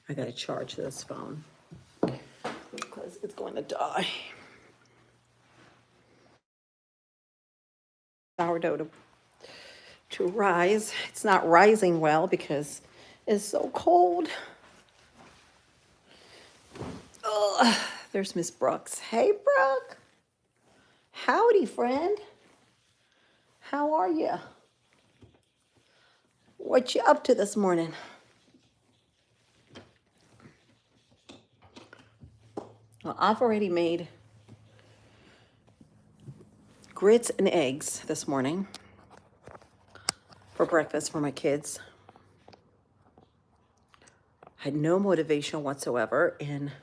I gotta charge this phone because it's going to die. Sourdough to rise. It's not rising well because it's so cold. Ugh, there's Miss Brooks. Hey, Brooke. Howdy, friend. How are you? What you up to this morning? Well, I've already made grits and eggs this morning for breakfast for my kids. Had no motivation whatsoever in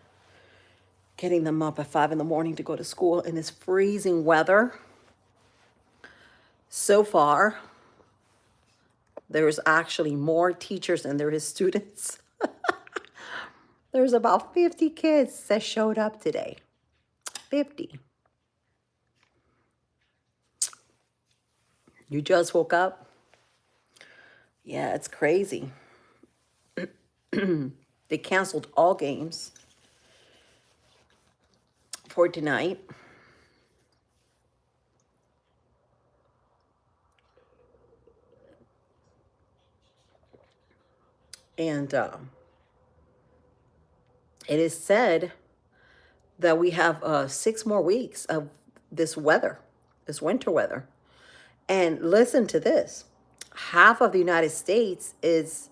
getting them up at 5 in the morning to go to school in this freezing weather. So far, there's actually more teachers than there is students. There's about 50 kids that showed up today. 50. You just woke up? Yeah, it's crazy. They canceled all games for tonight. And it is said that we have 6 more weeks of this weather, this winter weather. And listen to this. Half of the United States is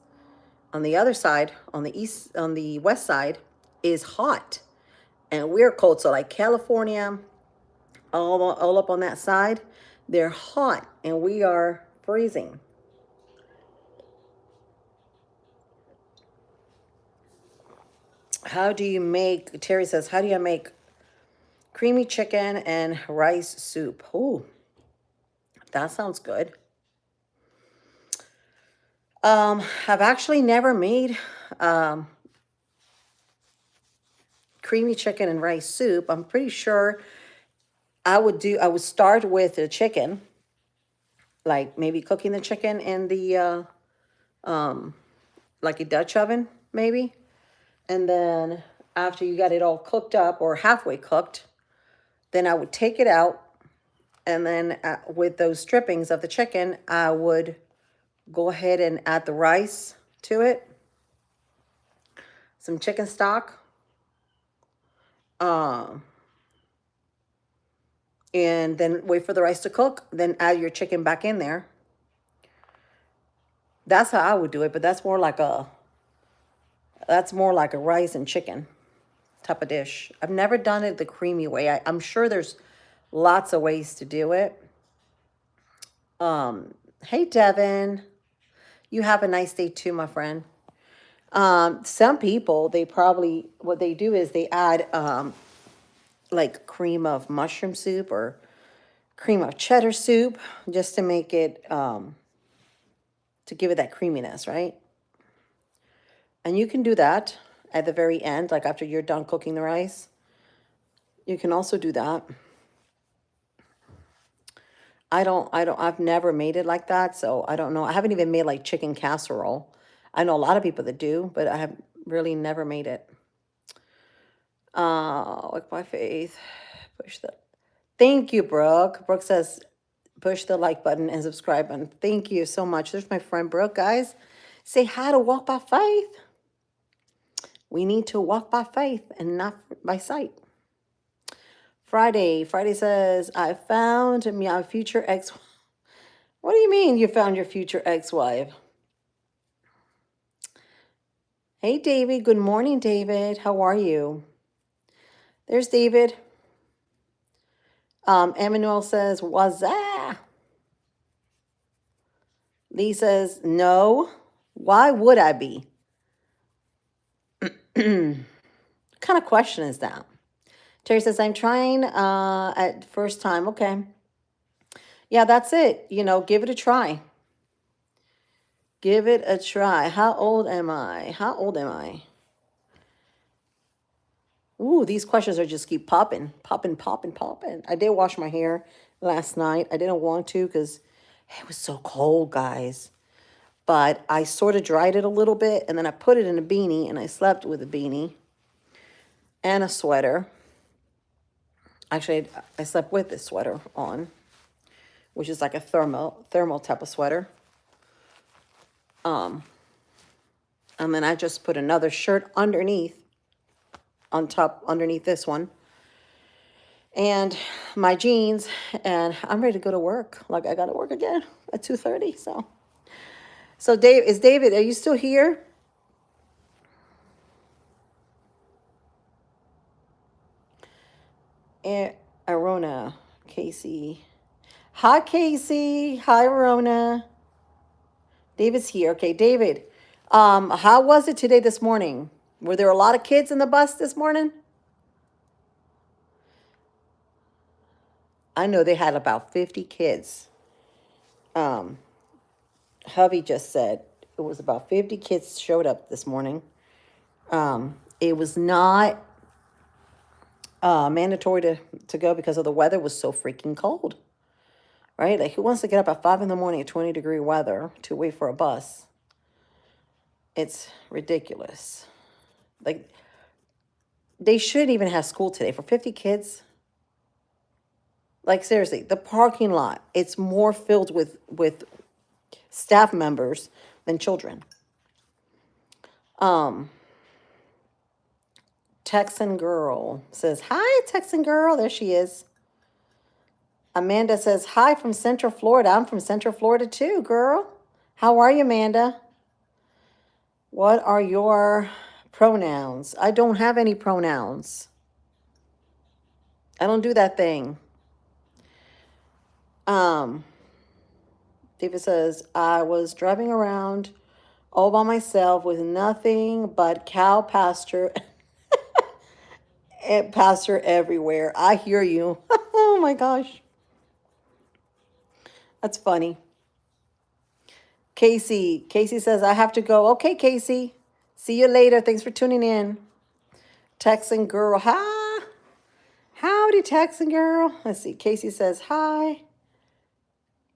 on the other side, on the west side, is hot. And we're cold. So like California, all up on that side, they're hot and we are freezing. How do you make, Terry says, how do you make creamy chicken and rice soup? Ooh, that sounds good. I've actually never made creamy chicken and rice soup. I'm pretty sure I would start with the chicken, like maybe cooking the chicken in the like a Dutch oven, maybe. And then after you got it all cooked up or halfway cooked, then I would take it out. And then with those strippings of the chicken, I would go ahead and add the rice to it, some chicken stock, and then wait for the rice to cook, then add your chicken back in there. That's how I would do it, but that's more like a rice and chicken type of dish. I've never done it the creamy way. I'm sure there's lots of ways to do it. Hey, Devin. You have a nice day too, my friend. Some people, what they do is they add like cream of mushroom soup or cream of cheddar soup just to make it, to give it that creaminess, right? And you can do that at the very end, like after you're done cooking the rice. You can also do that. I've never made it like that, so I don't know. I haven't even made like chicken casserole. I know a lot of people that do, but I have really never made it. Like by faith, push the. Thank you, Brooke. Brooke says, push the like button and subscribe button. Thank you so much. There's my friend Brooke, guys. Say hi to Walk by Faith. We need to walk by faith and not by sight. Friday says, I found my future ex. What do you mean you found your future ex-wife? Hey, David. Good morning, David. How are you? There's David. Emmanuel says, what's that? Lee says, no. Why would I be? What kind of question is that? Terry says, I'm trying at first time. Okay. Yeah, that's it. Give it a try. Give it a try. How old am I? Ooh, these questions are just keep popping. I did wash my hair last night. I didn't want to because it was so cold, guys. but I sort of dried it a little bit, and then I put it in a beanie, and I slept with a beanie and a sweater. Actually, I slept with this sweater on, which is like a thermal type of sweater. And then I just put another shirt underneath, on top, underneath this one, and my jeans, and I'm ready to go to work. Like, I got to work again at 2:30. So David, are you still here? Arona, Casey. Hi, Casey. Hi, Arona. David's here. Okay, David. How was it today this morning? Were there a lot of kids in the bus this morning? I know they had about 50 kids. Hubby just said it was about 50 kids showed up this morning. It was not mandatory to go because of the weather was so freaking cold, right? Like, who wants to get up at 5 in the morning at 20-degree weather to wait for a bus? It's ridiculous. Like, they shouldn't even have school today for 50 kids. Like, seriously, the parking lot, it's more filled with staff members than children. Texan Girl says, hi, Texan Girl. There she is. Amanda says, hi from Central Florida. I'm from Central Florida too, girl. How are you, Amanda? What are your pronouns? I don't have any pronouns. I don't do that thing. David says, I was driving around all by myself with nothing but cow pasture and pasture everywhere. I hear you. Oh my gosh. That's funny. Casey says, I have to go. Okay, Casey. See you later. Thanks for tuning in. Texan Girl. Hi. Howdy, Texan Girl. Let's see. Casey says, hi.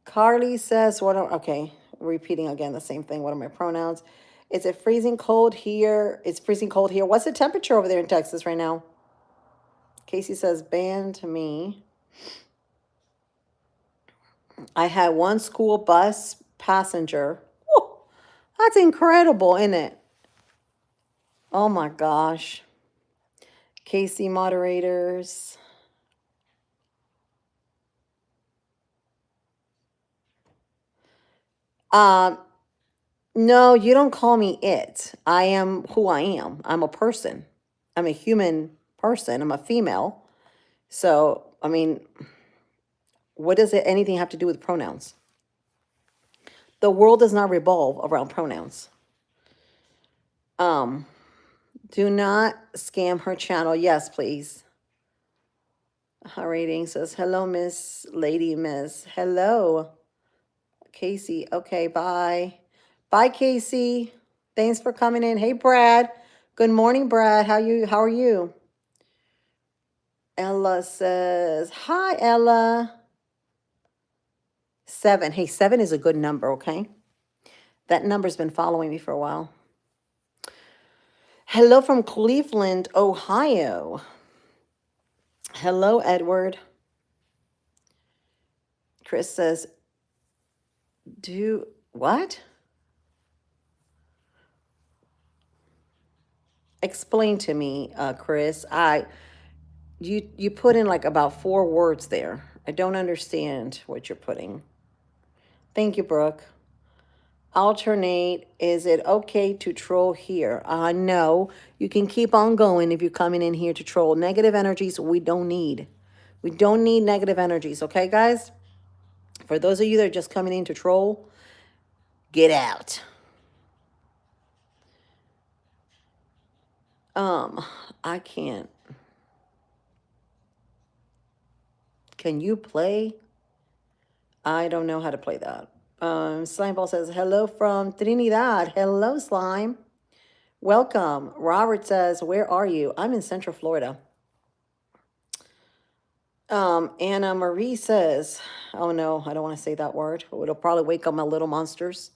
Carly says, okay, repeating again the same thing. What are my pronouns? Is it freezing cold here? It's freezing cold here. What's the temperature over there in Texas right now? Casey says, ban to me. I had one school bus passenger. Woo, that's incredible, isn't it? Oh my gosh. Casey moderators. No, you don't call me it. I am who I am. I'm a person. I'm a human person. I'm a female. So, I mean, what does anything have to do with pronouns? The world does not revolve around pronouns. Do not scam her channel. Yes, please. Her rating says, hello, Miss Lady Miss. Hello. Casey. Okay, bye. Bye, Casey. Thanks for coming in. Hey, Brad. Good morning, Brad. How are you? Ella says, hi, Ella. 7. Hey, 7 is a good number, okay? That number's been following me for a while. Hello from Cleveland, Ohio. Hello, Edward. Chris says, do what? Explain to me, Chris. You put in like about 4 words there. I don't understand what you're putting. Thank you, Brooke. Alternate. Is it okay to troll here? No. You can keep on going if you're coming in here to troll. Negative energies we don't need. We don't need negative energies, okay, guys? For those of you that are just coming in to troll, get out. I can't. Can you play? I don't know how to play that. Slimeball says, hello from Trinidad. Hello, Slime. Welcome. Robert says, where are you? I'm in Central Florida. Anna Marie says, oh no, I don't want to say that word. It'll probably wake up my little monsters.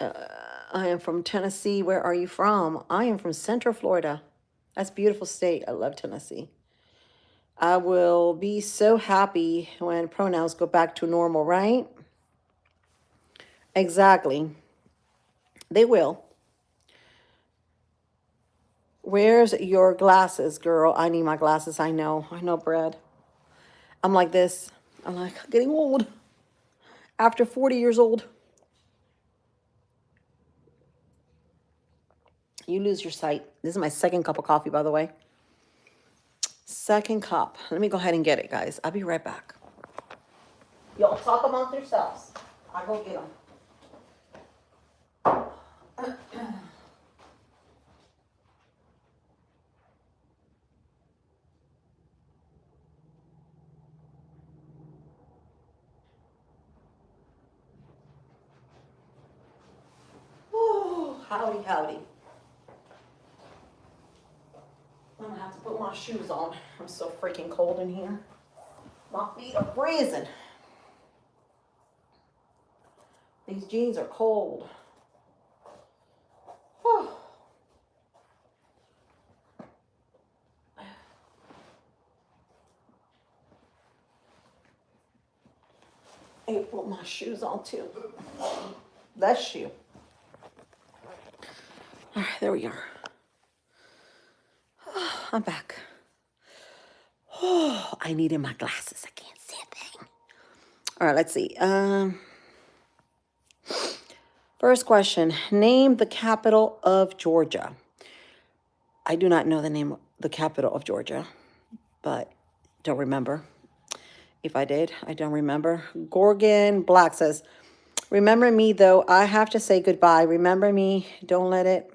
I am from Tennessee. Where are you from? I am from Central Florida. That's a beautiful state. I love Tennessee. I will be so happy when pronouns go back to normal, right? Exactly. They will. Where's your glasses, girl? I need my glasses. I know, Brad. I'm like this. I'm like getting old. After 40 years old, you lose your sight. This is my second cup of coffee, by the way. Second cup. Let me go ahead and get it, guys. I'll be right back. Y'all talk amongst yourselves. I'll go get them. Oh, howdy, howdy. I'm gonna have to put my shoes on. I'm so freaking cold in here. My feet are freezing. These jeans are cold. Oh. I put my shoes on too. That shoe. All right, there we are. Oh, I'm back. Oh, I needed my glasses. I can't see a thing. All right, let's see. First question. Name the capital of Georgia. I do not know the name of the capital of Georgia, but don't remember. If I did, I don't remember. Gorgon Black says, remember me, though. I have to say goodbye. Remember me. Don't let it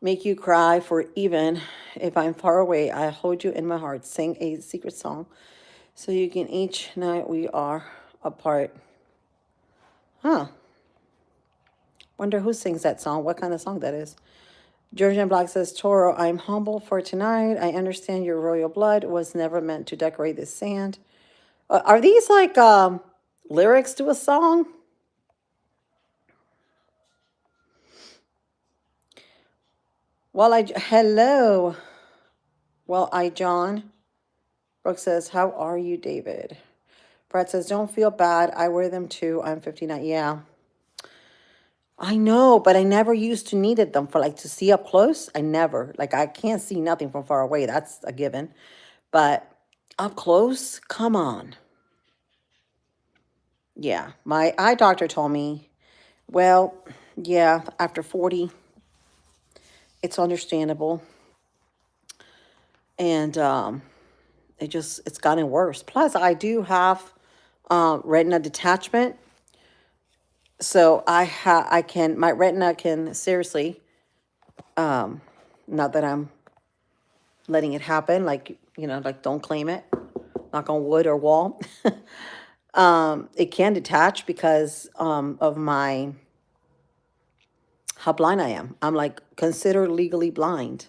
make you cry, for even if I'm far away, I hold you in my heart. Sing a secret song so you can each night we are apart. Huh. Wonder who sings that song, what kind of song that is. Georgian Black says, Toro, I'm humble for tonight. I understand your royal blood was never meant to decorate this sand. Are these like lyrics to a song? Hello. John. Brooke says, how are you, David? Brad says, don't feel bad. I wear them too. I'm 59. Yeah. I know, but I never used to needed them for like to see up close. I never. Like I can't see nothing from far away. That's a given. But up close, come on. Yeah. My eye doctor told me, well, yeah, after 40, it's understandable. And it's gotten worse. Plus, I do have retina detachment. So my retina can seriously, not that I'm letting it happen, like, like don't claim it, knock on wood or wall. It can detach because of how blind I am. I'm like considered legally blind.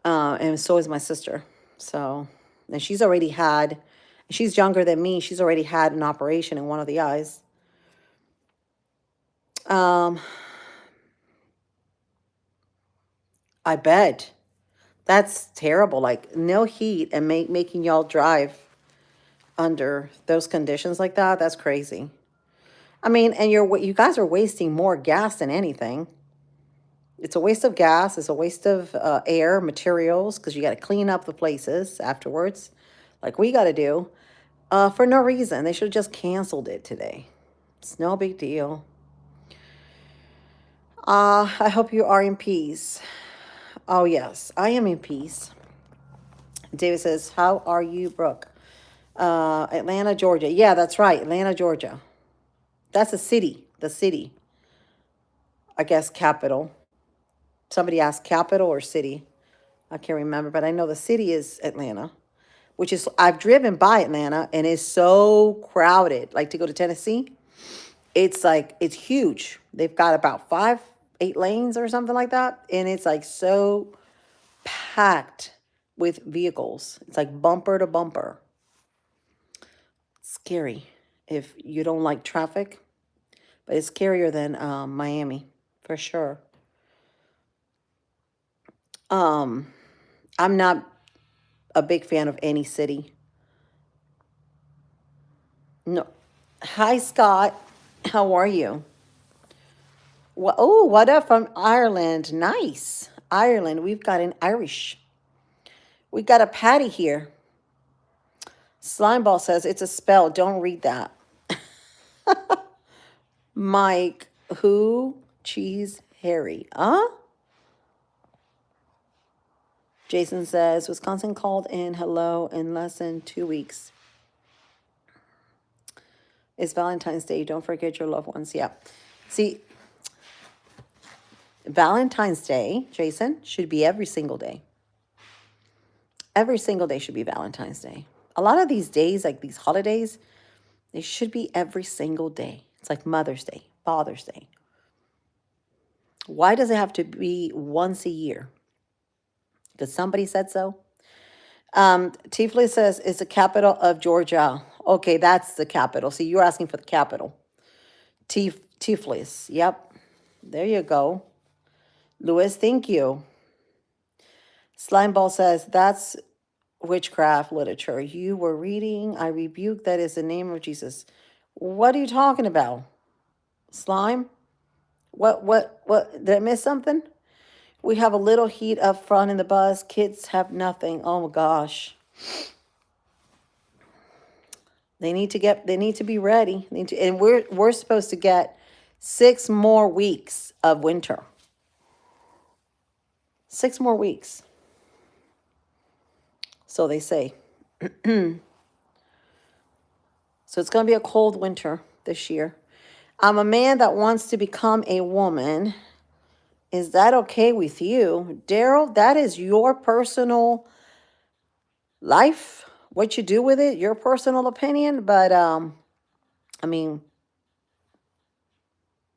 And so is my sister. So, and she's younger than me. She's already had an operation in one of the eyes. I bet. That's terrible. Like no heat and making y'all drive under those conditions like that. That's crazy. I mean, and you guys are wasting more gas than anything. It's a waste of gas. It's a waste of air, materials, because you got to clean up the places afterwards, like we got to do, for no reason. They should have just canceled it today. It's no big deal. I hope you are in peace. Oh, yes, I am in peace. David says, how are you, Brooke? Atlanta, Georgia. Yeah, that's right. Atlanta, Georgia. That's a city. The city. I guess capital. Somebody asked capital or city. I can't remember, but I know the city is Atlanta, which is, I've driven by Atlanta and it's so crowded. Like to go to Tennessee, it's like, it's huge. They've got about 8 lanes or something like that. And it's like so packed with vehicles. It's like bumper to bumper. Scary. If you don't like traffic, but it's scarier than Miami for sure. I'm not a big fan of any city. No. Hi, Scott. How are you? Oh, what up from Ireland? Nice. Ireland. We've got an Irish. We got a Patty here. Slimeball says it's a spell. Don't read that. Mike, who? Cheese Harry. Huh? Jason says Wisconsin called in hello in less than 2 weeks. It's Valentine's Day. Don't forget your loved ones. Yeah. See, Valentine's Day, Jason, should be every single day. Every single day should be Valentine's Day. A lot of these days, like these holidays, they should be every single day. It's like Mother's Day, Father's Day. Why does it have to be once a year? Because somebody said so. Tiflis says it's the capital of Georgia. Okay, that's the capital. See, you're asking for the capital. Tiflis. Yep. There you go. Louis, thank you. Slimeball says that's witchcraft literature. You were reading, I rebuke that is the name of Jesus. What are you talking about? Slime? What? Did I miss something? We have a little heat up front in the bus. Kids have nothing. Oh my gosh. They need to be ready. And we're supposed to get 6 more weeks of winter. 6 more weeks. So they say. So it's going to be a cold winter this year. I'm a man that wants to become a woman. Is that okay with you? Daryl, that is your personal life. What you do with it, your personal opinion. But, I mean,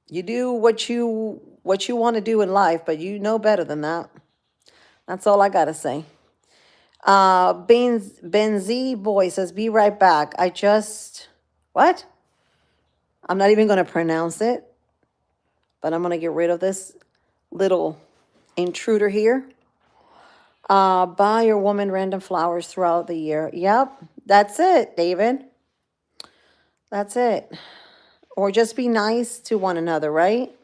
you do what you want to do in life, but you know better than that. That's all I got to say. Benzi boy says, be right back. What? I'm not even going to pronounce it, but I'm going to get rid of this little intruder here. Buy your woman random flowers throughout the year. Yep, that's it, David. That's it. Or just be nice to one another, right?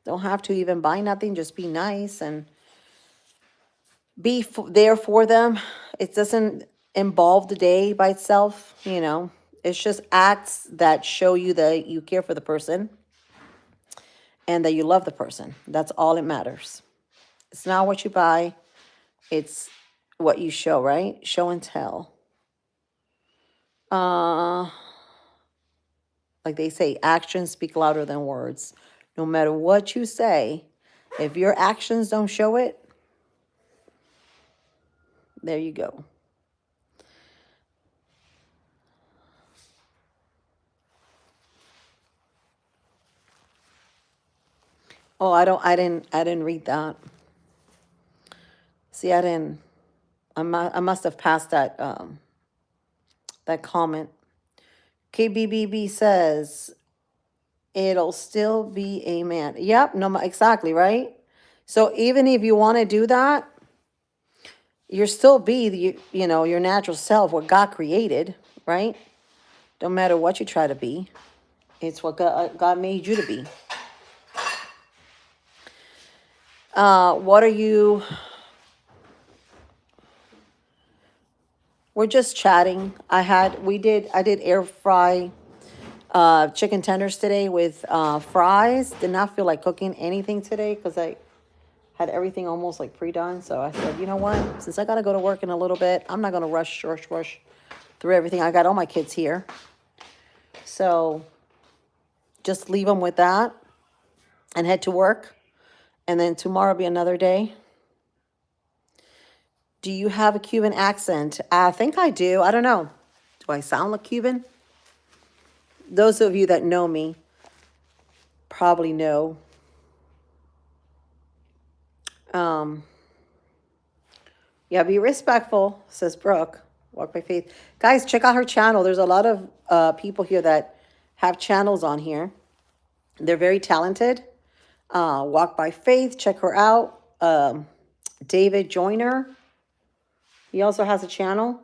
Don't have to even buy nothing. Just be nice and be there for them. It doesn't involve the day by itself, you know. It's just acts that show you that you care for the person and that you love the person. That's all it matters. It's not what you buy. It's what you show, right? Show and tell. Like they say, actions speak louder than words. No matter what you say, if your actions don't show it, there you go. Oh, I didn't read that. See, I must have passed that comment. KBBB says it'll still be a man. Yep, no, exactly, right? So even if you want to do that, you're still be your natural self, what God created, right? Don't matter what you try to be. It's what God made you to be. What are you? We're just chatting. I did air fry chicken tenders today with fries. Did not feel like cooking anything today because I had everything almost like pre-done. So I said, you know what? Since I got to go to work in a little bit, I'm not going to rush through everything. I got all my kids here. So just leave them with that and head to work. And then tomorrow will be another day. Do you have a Cuban accent? I think I do. I don't know. Do I sound like Cuban? Those of you that know me probably know. Yeah, be respectful, says Brooke. Walk by faith. Guys, check out her channel. There's a lot of people here that have channels on here. They're very talented. Walk by Faith, check her out. David Joyner, he also has a channel.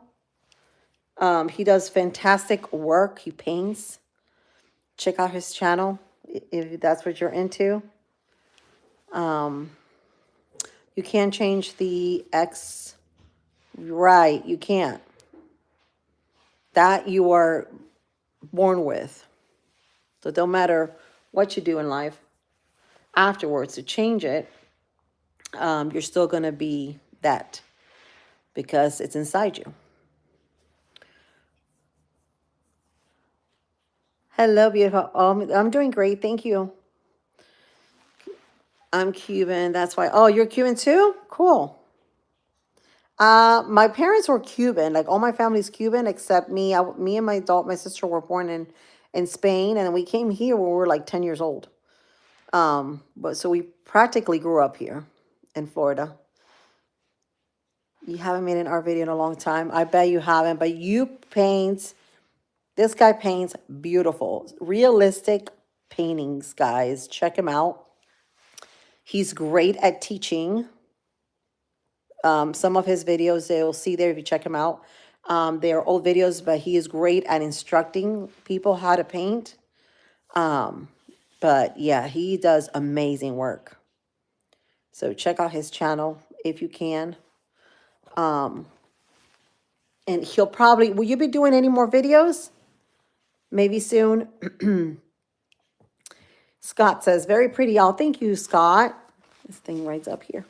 He does fantastic work. He paints. Check out his channel if that's what you're into. You can change the X. Right, you can't. That you are born with. So it don't matter what you do in life afterwards to change it, you're still going to be that because it's inside you. Hello, beautiful. I'm doing great. Thank you. I'm Cuban. That's why. Oh, you're Cuban too? Cool. My parents were Cuban. Like all my family's Cuban except me. Me and my sister were born in Spain, and then we came here when we were like 10 years old. But so we practically grew up here in Florida. You haven't made an art video in a long time. I bet you haven't, but you paint. This guy paints beautiful, realistic paintings, guys. Check him out. He's great at teaching. Some of his videos they'll see there if you check him out. They are old videos, but he is great at instructing people how to paint. But yeah, he does amazing work. So check out his channel if you can. And he'll probably, will you be doing any more videos? Maybe soon. Scott says, very pretty, y'all. Thank you, Scott. This thing rides up here.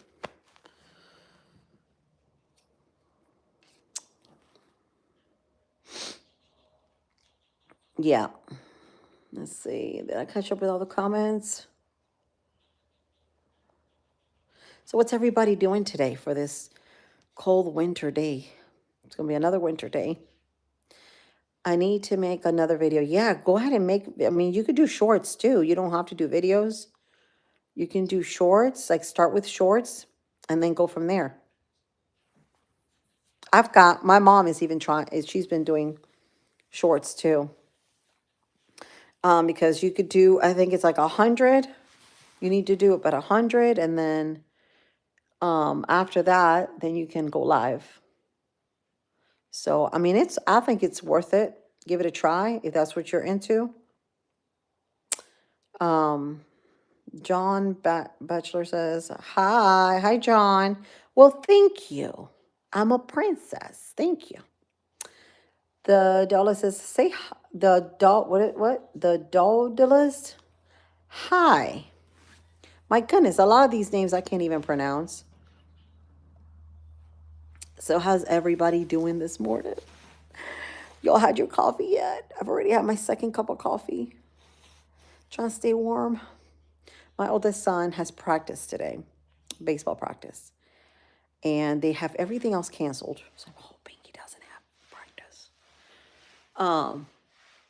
Yeah. Let's see. Did I catch up with all the comments? So what's everybody doing today for this cold winter day? It's going to be another winter day. I need to make another video. Yeah, go ahead and make, I mean, you could do shorts too. You don't have to do videos. You can do shorts, like start with shorts and then go from there. I've got, my mom is even trying, she's been doing shorts too. Because you could do, I think it's like 100. You need to do it, but 100. And then after that, then you can go live. So, I mean, I think it's worth it. Give it a try if that's what you're into. John Bachelor says, hi, John. Well, thank you. I'm a princess. Thank you. The dollar says, say the doll. What? The Doldalist. Hi. My goodness, a lot of these names I can't even pronounce. So how's everybody doing this morning? Y'all had your coffee yet? I've already had my second cup of coffee. Trying to stay warm. My oldest son has practice today, baseball practice. And they have everything else canceled. So I'm hoping he doesn't have practice.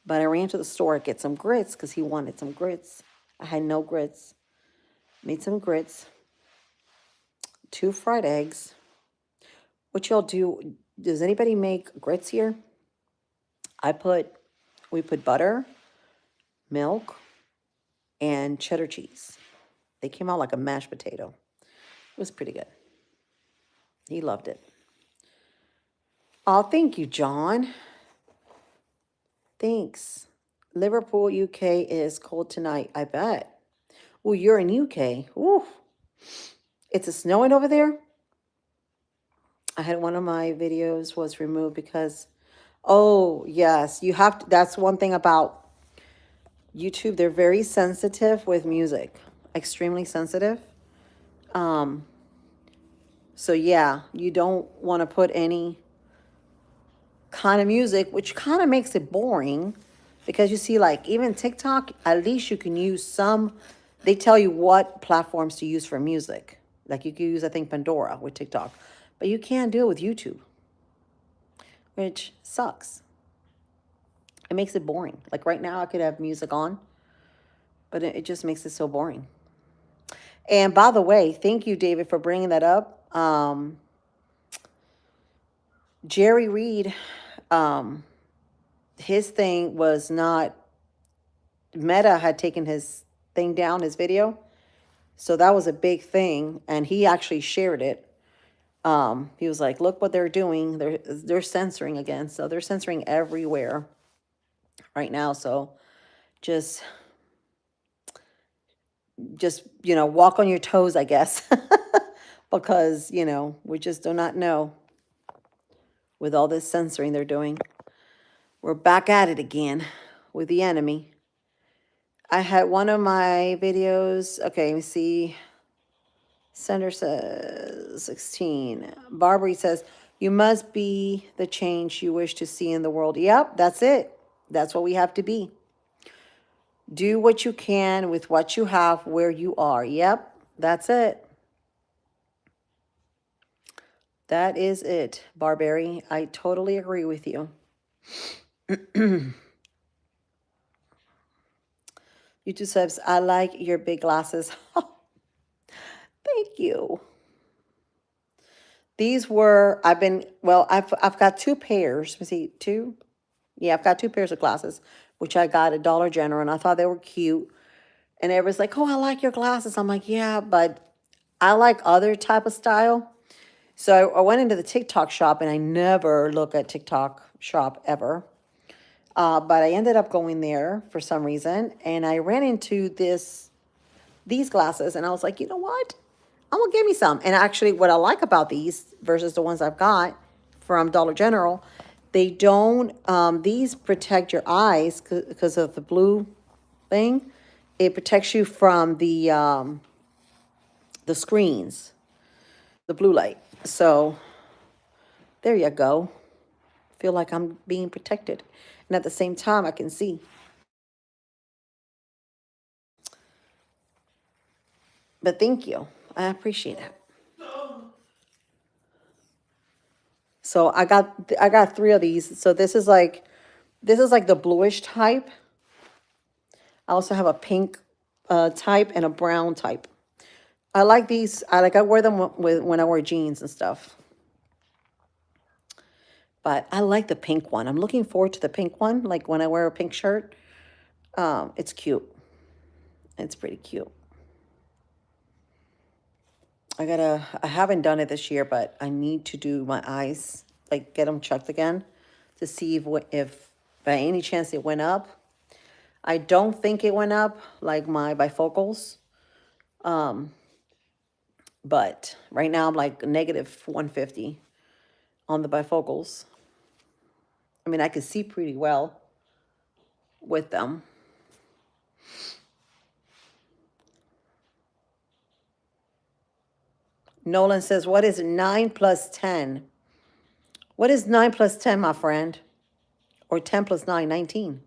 But I ran to the store to get some grits because he wanted some grits. I had no grits. Made some grits. 2 fried eggs. What y'all do? Does anybody make grits here? We put butter, milk, and cheddar cheese. They came out like a mashed potato. It was pretty good. He loved it. Oh, thank you, John. Thanks. Liverpool, UK is cold tonight, I bet. Oh, you're in UK. Ooh. It's a snowing over there? I had one of my videos was removed because, oh, yes, you have to, that's one thing about YouTube. They're very sensitive with music, extremely sensitive. So yeah, you don't want to put any kind of music, which kind of makes it boring because you see, like, even TikTok, at least you can use some, they tell you what platforms to use for music. Like you can use, I think, Pandora with TikTok, but you can't do it with YouTube, which sucks. It makes it boring. Like right now I could have music on, but it just makes it so boring. And by the way, thank you, David, for bringing that up. Jerry Reed, his thing was not Meta had taken his thing down, his video. So that was a big thing, and he actually shared it. He was like, "Look what they're doing. They're censoring again. So they're censoring everywhere right now. So just walk on your toes, I guess, because we just do not know with all this censoring they're doing. We're back at it again with the enemy. I had one of my videos. Okay, let me see. Sender says 16. Barbary says, you must be the change you wish to see in the world. Yep, that's it. That's what we have to be. Do what you can with what you have where you are. Yep, that's it. That is it, Barbary. I totally agree with you. YouTube subs, I like your big glasses. Thank you. These were, I've got two pairs. Let me see, two? Yeah, I've got two pairs of glasses, which I got at Dollar General, and I thought they were cute. And everybody's like, oh, I like your glasses. I'm like, yeah, but I like other type of style. So I went into the TikTok shop, and I never look at TikTok shop ever. But I ended up going there for some reason, and I ran into these glasses, and I was like, you know what? I'm gonna give me some. And actually, what I like about these versus the ones I've got from Dollar General, they don't. These protect your eyes because of the blue thing. It protects you from the screens, the blue light. So there you go. Feel like I'm being protected, and at the same time, I can see. But thank you. I appreciate it. So I got three of these. So this is like the bluish type. I also have a pink type and a brown type. I like these. I wear them when I wear jeans and stuff. But I like the pink one. I'm looking forward to the pink one. Like when I wear a pink shirt, it's cute. It's pretty cute. I haven't done it this year, but I need to do my eyes, like get them checked again to see if by any chance it went up. I don't think it went up like my bifocals. But right now I'm like negative 150 on the bifocals. I mean, I can see pretty well with them. Nolan says, what is 9 plus 10? What is 9 plus 10, my friend? Or 10 plus 9, 19.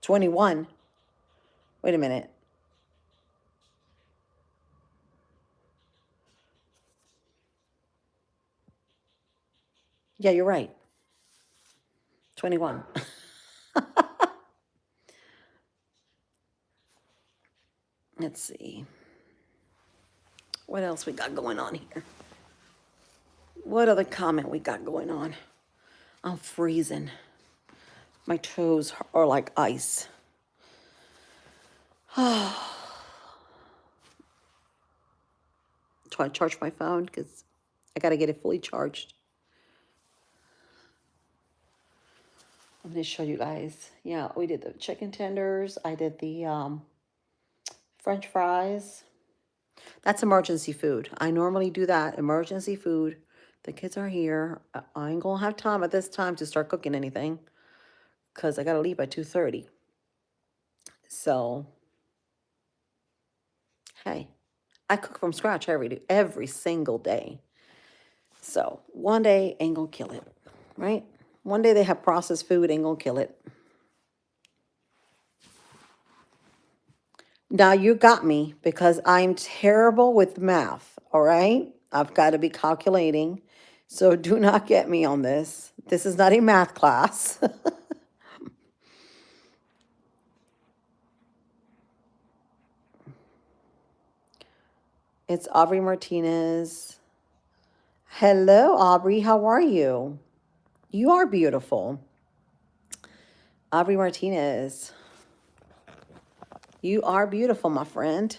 21. Wait a minute. Yeah, you're right. 21. Let's see. What else we got going on here? What other comment we got going on? I'm freezing. My toes are like ice. Try to charge my phone because I got to get it fully charged. I'm going to show you guys. Yeah, we did the chicken tenders. I did the French fries. That's emergency food. I normally do that, emergency food. The kids are here. I ain't going to have time at this time to start cooking anything because I got to leave by 2:30. So, hey, I cook from scratch every single day. So one day ain't gonna kill it, right? One day they have processed food, ain't gonna kill it. Now you got me because I'm terrible with math, all right? I've got to be calculating. So do not get me on this. This is not a math class. It's Aubrey Martinez. Hello, Aubrey. How are you? You are beautiful. Aubrey Martinez. You are beautiful, my friend.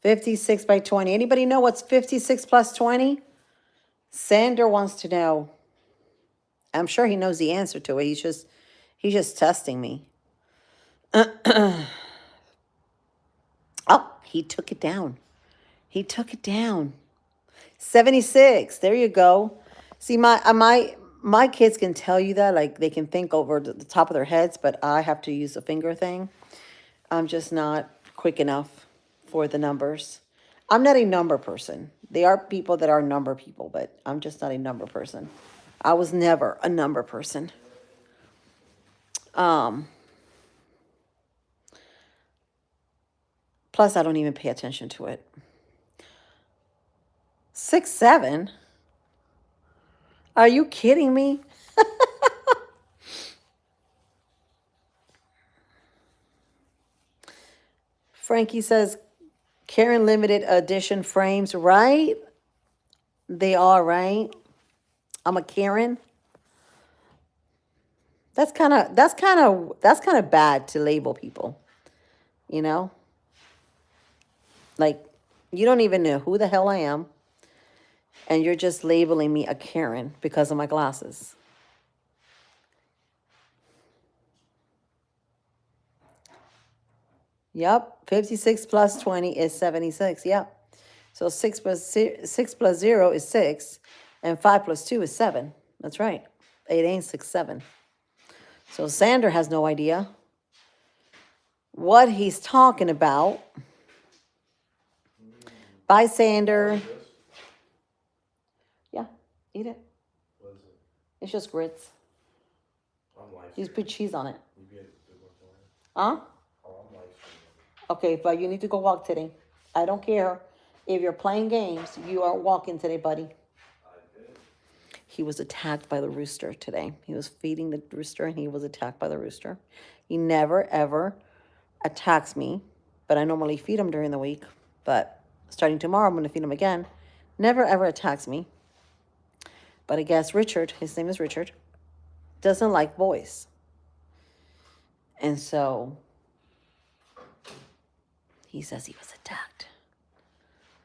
56 by 20. Anybody know what's 56 plus 20? Sander wants to know. I'm sure he knows the answer to it. He's just testing me. Oh, he took it down. He took it down. 76. There you go. See, my kids can tell you that, like they can think over the top of their heads, but I have to use the finger thing. I'm just not quick enough for the numbers. I'm not a number person. There are people that are number people, but I'm just not a number person. I was never a number person. Plus, I don't even pay attention to it. 6, 7. Are you kidding me? Frankie says, Karen limited edition frames, right? They are, right? I'm a Karen. That's kind of bad to label people, you know? Like, you don't even know who the hell I am, and you're just labeling me a Karen because of my glasses. Yep, 56 plus 20 is 76. Yep. So 6 plus 0 is 6, and 5 plus 2 is 7. That's right. 8 ain't 6, 7. So Sander has no idea what he's talking about. Bye, Sander. Yeah, eat it. What is it? It's just grits. I'm live You just put cheese on it. You get it to work on it. Huh? Oh, I'm live streaming. Okay, but you need to go walk today. I don't care if you're playing games. You are walking today, buddy. I did. He was attacked by the rooster today. He was feeding the rooster and he was attacked by the rooster. He never, ever attacks me, but I normally feed him during the week. But starting tomorrow, I'm going to feed him again. Never, ever attacks me. But I guess Richard, his name is Richard, doesn't like boys. And so he says he was attacked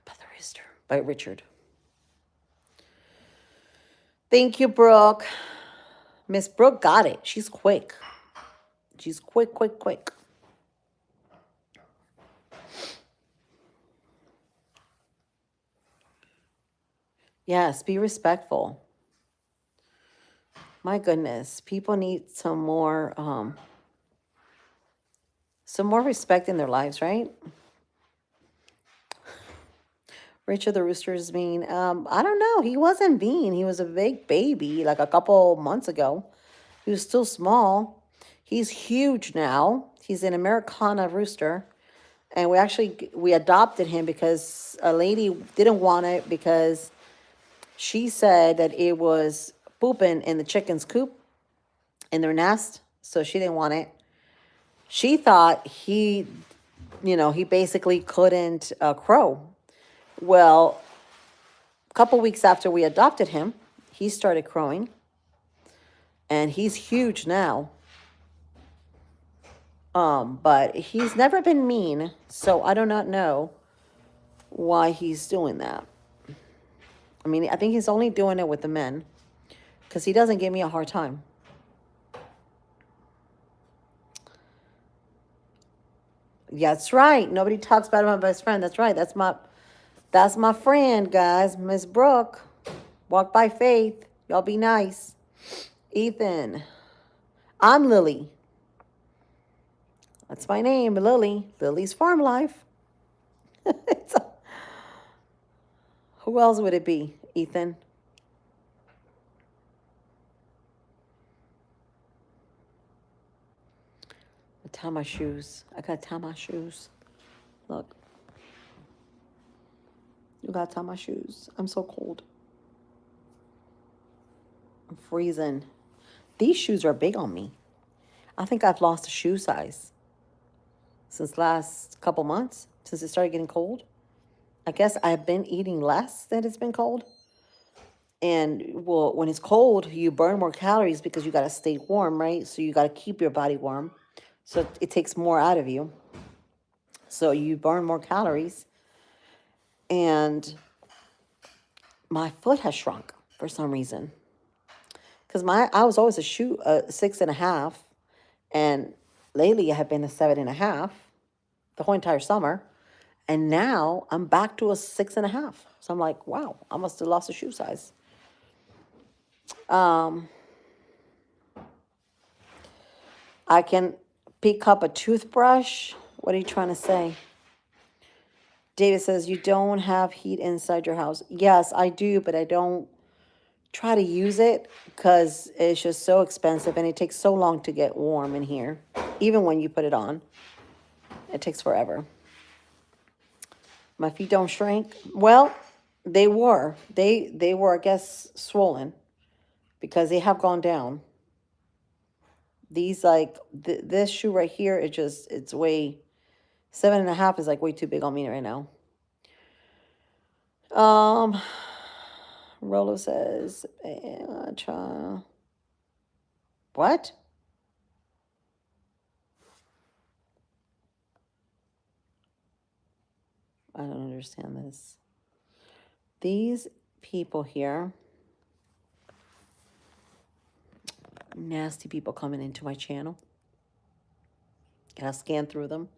by the rooster, by Richard. Thank you, Brooke. Miss Brooke got it. She's quick. She's quick, quick, quick. Yes, be respectful. My goodness, people need some more respect in their lives, right? Richard the Rooster is mean. I don't know. He wasn't mean. He was a big baby like a couple months ago. He was still small. He's huge now. He's an Americana rooster. And we adopted him because a lady didn't want it because she said that it was pooping in the chicken's coop, in their nest. So she didn't want it. She thought he basically couldn't crow. Well, a couple weeks after we adopted him, he started crowing. And he's huge now. But he's never been mean, so I do not know why he's doing that. I mean, I think he's only doing it with the men because he doesn't give me a hard time. Yeah, that's right. Nobody talks about my best friend. That's right. That's my friend, guys. Miss Brooke. Walk by faith. Y'all be nice. Ethan. I'm Lily. That's my name, Lily. Lily's Farm Life. Who else would it be, Ethan? I tie my shoes. I gotta tie my shoes. Look. You gotta tie my shoes. I'm so cold. I'm freezing. These shoes are big on me. I think I've lost a shoe size since last couple months, since it started getting cold. I guess I've been eating less than it's been cold. And well, when it's cold, you burn more calories because you got to stay warm, right? So you got to keep your body warm. So it takes more out of you. So you burn more calories. And my foot has shrunk for some reason. Because I was always a 6.5. And lately I have been a 7.5 the whole entire summer. And now I'm back to a 6.5. So I'm like, wow, I must have lost a shoe size. I can pick up a toothbrush. What are you trying to say? David says, you don't have heat inside your house. Yes, I do, but I don't try to use it because it's just so expensive and it takes so long to get warm in here. Even when you put it on, it takes forever. My feet don't shrink. Well, they were. They were, I guess, swollen because they have gone down. These this shoe right here, it's way 7.5 is like way too big on me right now. Rolo says, what? I don't understand this. These people here, nasty people coming into my channel. Gotta scan through them.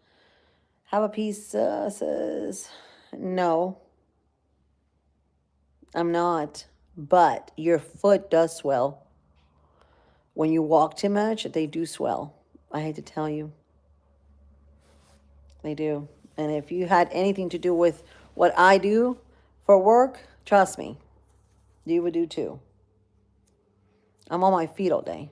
Have a piece, says, no, I'm not. But your foot does swell. When you walk too much, they do swell. I hate to tell you. They do. And if you had anything to do with what I do for work, trust me, you would do too. I'm on my feet all day.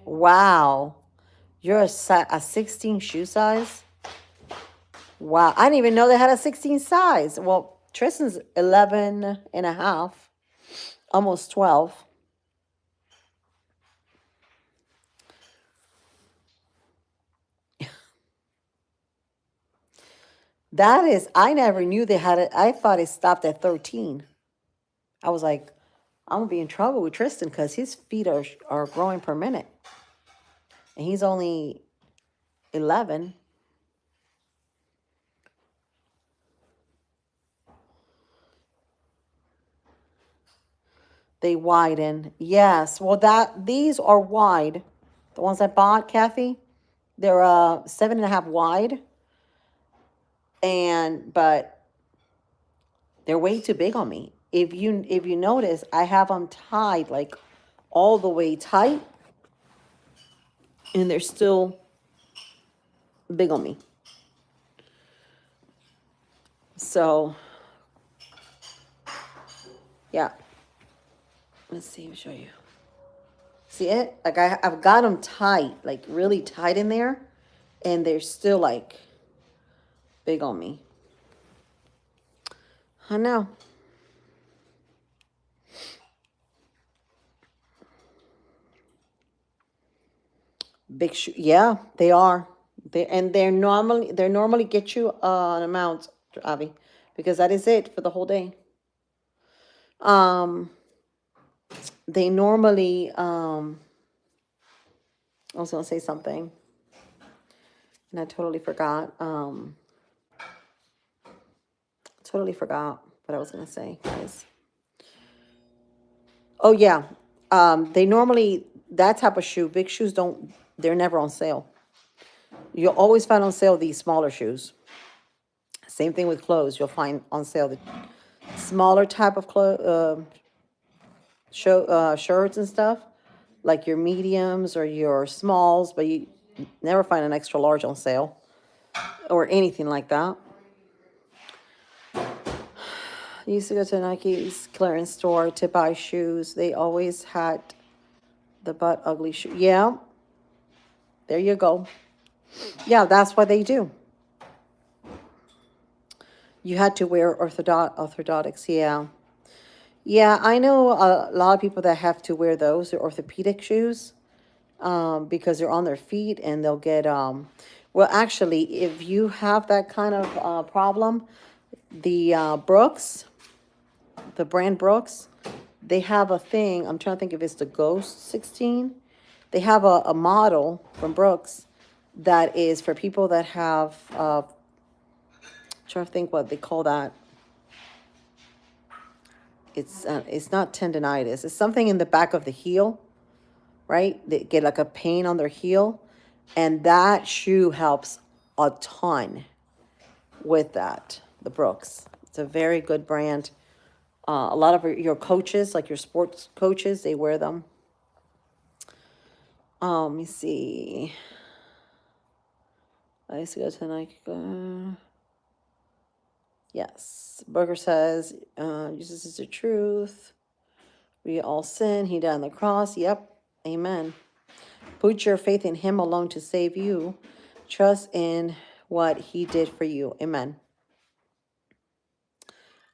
Wow. You're a 16 shoe size? Wow. I didn't even know they had a 16 size. Well, Tristan's 11.5, almost 12. That is, I never knew they had it. I thought it stopped at 13. I was like, I'm going to be in trouble with Tristan because his feet are growing per minute. And he's only 11. They widen. Yes. Well, these are wide. The ones I bought, Kathy, they're 7.5 wide. But they're way too big on me. If you notice, I have them tied like all the way tight, and they're still big on me. So, yeah. Let's see. I'll show you. See it? Like I've got them tight, like really tight in there, and they're still like big on me. I know. Big shoe. Yeah, they are. They're normally get you an amount, Avi, because that is it for the whole day. They normally I was gonna say something and I totally forgot. Totally forgot what I was gonna say, guys. Oh yeah. They normally, that type of shoe, big shoes they're never on sale. You'll always find on sale these smaller shoes. Same thing with clothes. You'll find on sale the smaller type of shirts and stuff, like your mediums or your smalls, but you never find an extra large on sale or anything like that. I used to go to Nike's clearance store to buy shoes. They always had the butt ugly shoe. Yeah, there you go. Yeah, that's what they do. You had to wear orthotics. Yeah. Yeah, I know a lot of people that have to wear those. They're orthopedic shoes because they're on their feet and they'll get, well, actually, if you have that kind of problem, The Brooks, the brand Brooks, they have a thing. I'm trying to think if it's the Ghost 16. They have a model from Brooks that is for people that have, trying to think what they call that. It's not tendonitis. It's something in the back of the heel, right? They get like a pain on their heel, and that shoe helps a ton with that. The Brooks. It's a very good brand. A lot of your coaches, like your sports coaches, they wear them. Let me see. I used to go to Nike. Yes. Burger says, Jesus is the truth. We all sin. He died on the cross. Yep. Amen. Put your faith in him alone to save you. Trust in what he did for you. Amen.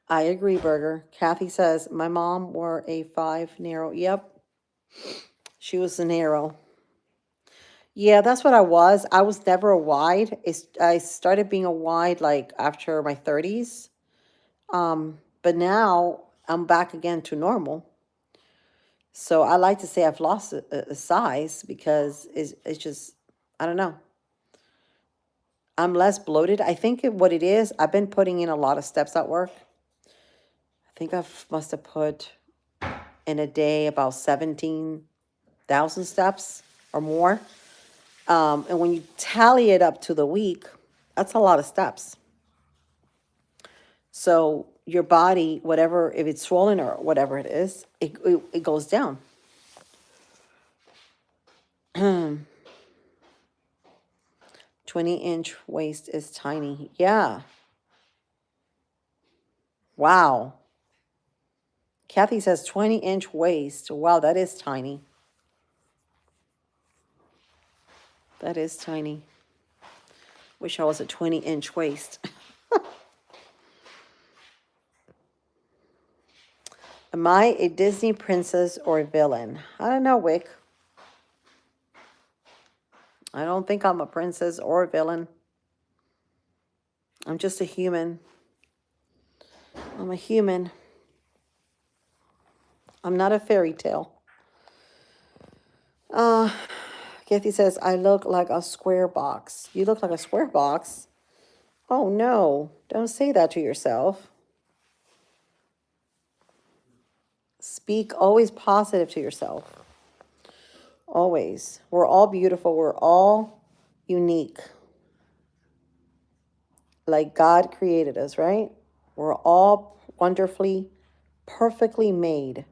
I agree, Burger. Kathy says, my mom wore a 5 narrow. Yep. She was a narrow. Yeah, that's what I was. I was never a wide. I started being a wide like after my 30s. But now I'm back again to normal. So I like to say I've lost a size because it's just, I don't know. I'm less bloated. I think what it is, I've been putting in a lot of steps at work. I think I must have put in a day about 17,000 steps or more. And when you tally it up to the week, that's a lot of steps. So your body, whatever, if it's swollen or whatever it is, it goes down. 20-inch waist is tiny. Yeah. Wow. Kathy says 20-inch waist. Wow, that is tiny. That is tiny. Wish I was a 20-inch waist. Am I a Disney princess or a villain? I don't know, Wick. I don't think I'm a princess or a villain. I'm just a human. I'm a human. I'm not a fairy tale. Kathy says, I look like a square box. You look like a square box? Oh, no. Don't say that to yourself. Speak always positive to yourself. Always. We're all beautiful. We're all unique. Like God created us, right? We're all wonderfully, perfectly made.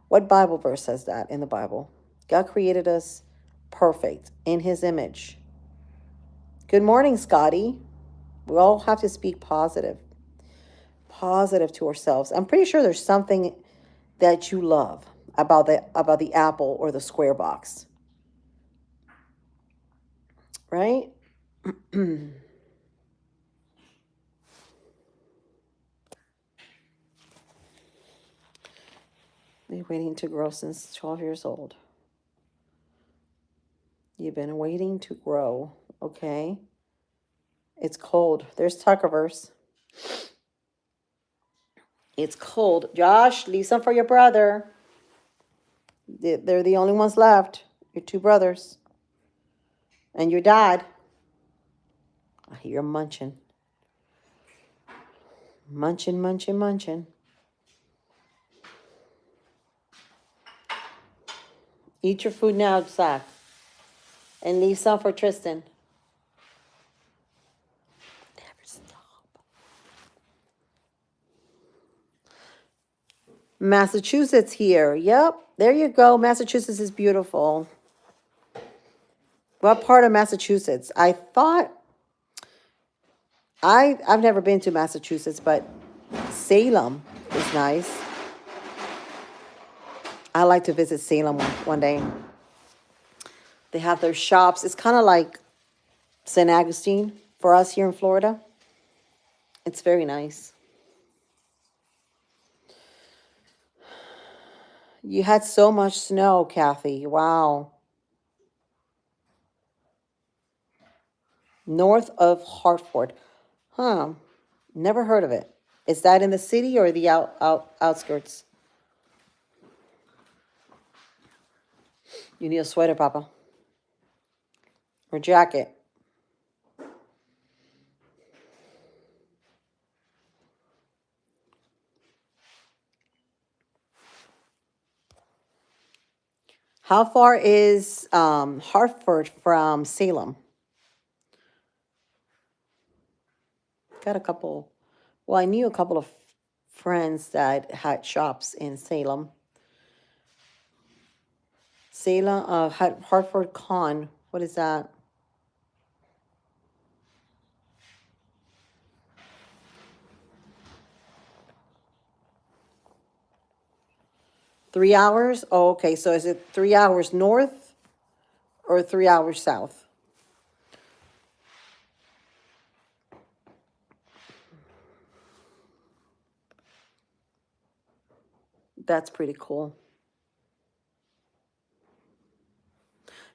What Bible verse says that in the Bible? God created us perfect in his image. Good morning, Scotty. We all have to speak positive to ourselves. I'm pretty sure there's something that you love about the apple or the square box. Right? Been waiting to grow since 12 years old. You've been waiting to grow. Okay. It's cold. There's Tuckerverse. It's cold. Josh, leave some for your brother. They're the only ones left. Your 2 brothers. And your dad. I hear munching. Munching, munching, munching. Eat your food now, Zach. And leave some for Tristan. Never stop. Massachusetts here. Yep. There you go. Massachusetts is beautiful. What part of Massachusetts? I thought I've never been to Massachusetts, but Salem is nice. I like to visit Salem one day. They have their shops. It's kind of like St. Augustine for us here in Florida. It's very nice. You had so much snow, Kathy. Wow. North of Hartford. Huh. Never heard of it. Is that in the city or the outskirts? You need a sweater, Papa. Or jacket. How far is Hartford from Salem? Got a couple. Well, I knew a couple of friends that had shops in Salem. Salem, Hartford Con. What is that? $3? Oh, okay. So is it 3 hours north or 3 hours south? That's pretty cool.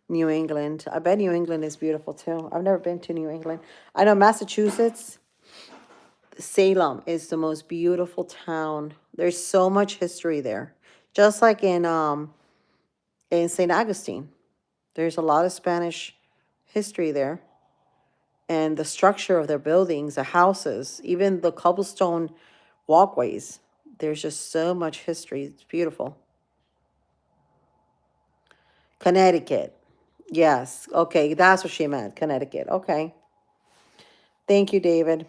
New England. I bet New England is beautiful too. I've never been to New England. I know Massachusetts, Salem is the most beautiful town. There's so much history there. Just like in St. Augustine. There's a lot of Spanish history there. And the structure of their buildings, the houses, even the cobblestone walkways. There's just so much history. It's beautiful. Connecticut. Yes. Okay, that's what she meant. Connecticut. Okay. Thank you, David.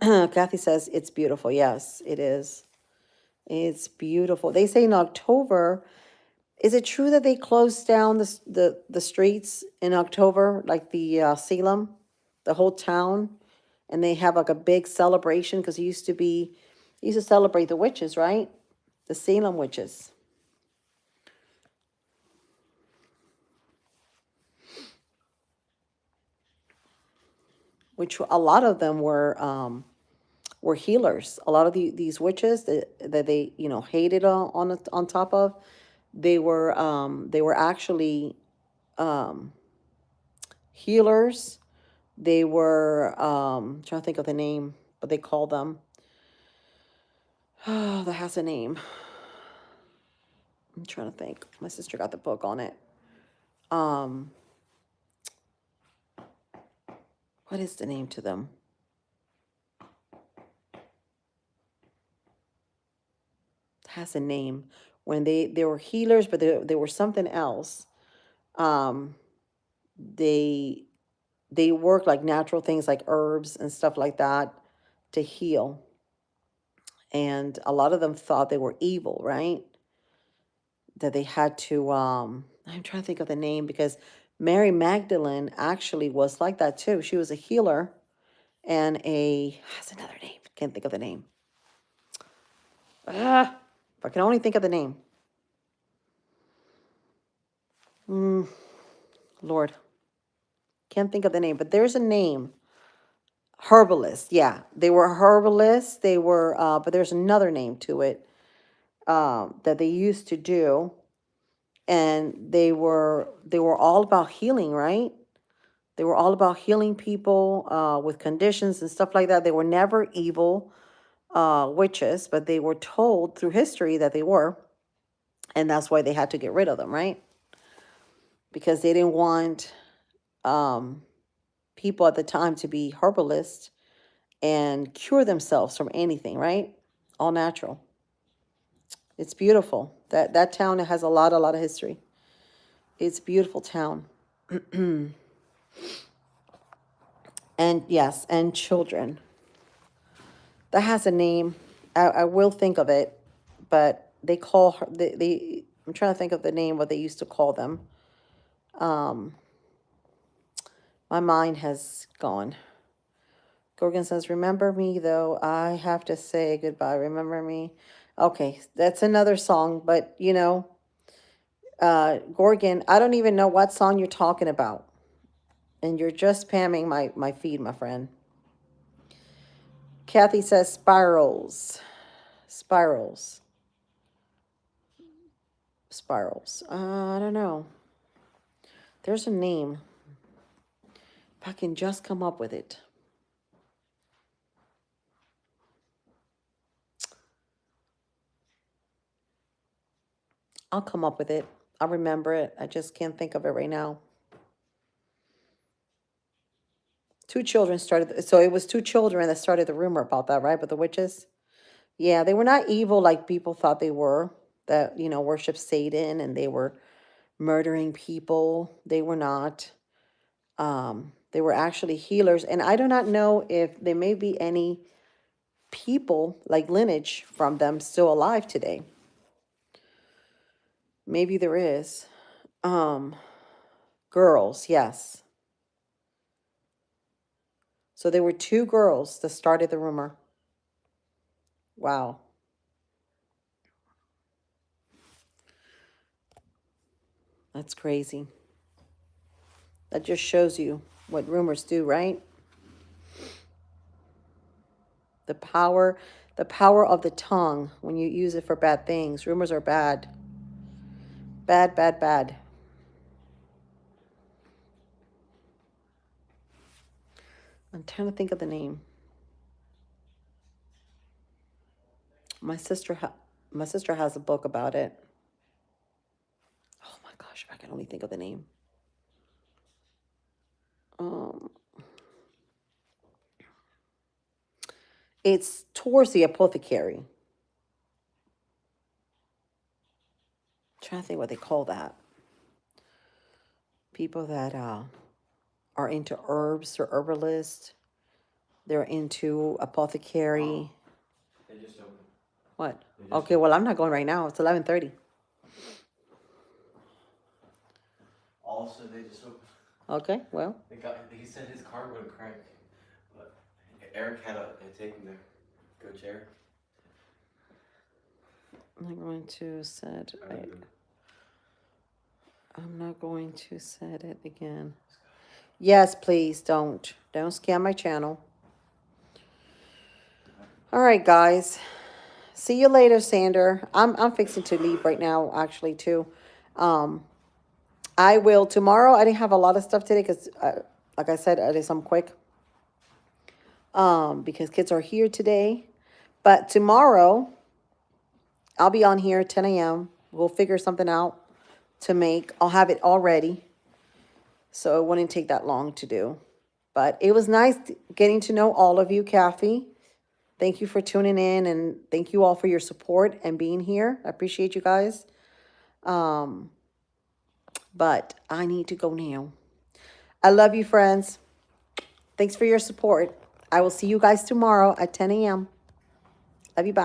Kathy says it's beautiful. Yes, it is. It's beautiful. They say in October. Is it true that they closed down the streets in October, like the Salem, the whole town, and they have like a big celebration because it used to celebrate the witches, right? The Salem witches. Which a lot of them were healers. A lot of these witches that they hated on top of, they were actually healers. They were trying to think of the name, but they call them. Oh, that has a name. I'm trying to think. My sister got the book on it. Um, what is the name to them? It has a name. When they were healers, but they were something else. Um, they they work like natural things like herbs and stuff like that to heal. And a lot of them thought they were evil, right? That they had to I'm trying to think of the name because Mary Magdalene actually was like that too. She was a healer and that's another name. Can't think of the name. If I can only think of the name. Lord. Can't think of the name, but there's a name. Herbalist. Yeah. They were herbalists. They were but there's another name to it that they used to do. And they were all about healing, right? They were all about healing people with conditions and stuff like that. They were never evil witches, but they were told through history that they were. And that's why they had to get rid of them, right? Because they didn't want people at the time to be herbalists and cure themselves from anything, right? All natural. It's beautiful. That town has a lot of history. It's a beautiful town. And yes, and children. That has a name. I will think of it, but they call her. I'm trying to think of the name what they used to call them. My mind has gone. Gorgon says, "Remember me, though I have to say goodbye. Remember me." Okay, that's another song, but Gorgon, I don't even know what song you're talking about, and you're just spamming my feed, my friend. Kathy says, "Spirals, spirals, spirals." I don't know. There's a name. I can just come up with it. I'll come up with it. I'll remember it. I just can't think of it right now. Two children started, so it was two children that started the rumor about that, right? But the witches? Yeah, they were not evil like people thought they were, that, worship Satan and they were murdering people. They were not. They were actually healers. And I do not know if there may be any people like lineage from them still alive today. Maybe there is. Girls, yes. So there were two girls that started the rumor. Wow. That's crazy. That just shows you what rumors do, right? The power of the tongue when you use it for bad things. Rumors are bad. Bad, bad, bad. I'm trying to think of the name. My sister has a book about it. Oh my gosh, if I can only think of the name. It's towards the apothecary. I'm trying to think what they call that. People that are into herbs or herbalists. They're into apothecary. They just opened. What? They just Okay, well, I'm not going right now. It's 11:30. Also, they just opened. Okay, well. He said his car would crack, but Eric had taken there. Go chair. I'm not going to set it. I'm not going to set it again. Yes, please don't. Don't scam my channel. All right, guys. See you later, Sander. I'm fixing to leave right now, actually, too. I will tomorrow. I didn't have a lot of stuff today because, like I said, I did some quick. Because kids are here today. But tomorrow, I'll be on here at 10 a.m. We'll figure something out to make. I'll have it all ready. So it wouldn't take that long to do. But it was nice getting to know all of you, Kathy. Thank you for tuning in, and thank you all for your support and being here. I appreciate you guys. But I need to go now. I love you, friends. Thanks for your support. I will see you guys tomorrow at 10 a.m. Love you. Bye.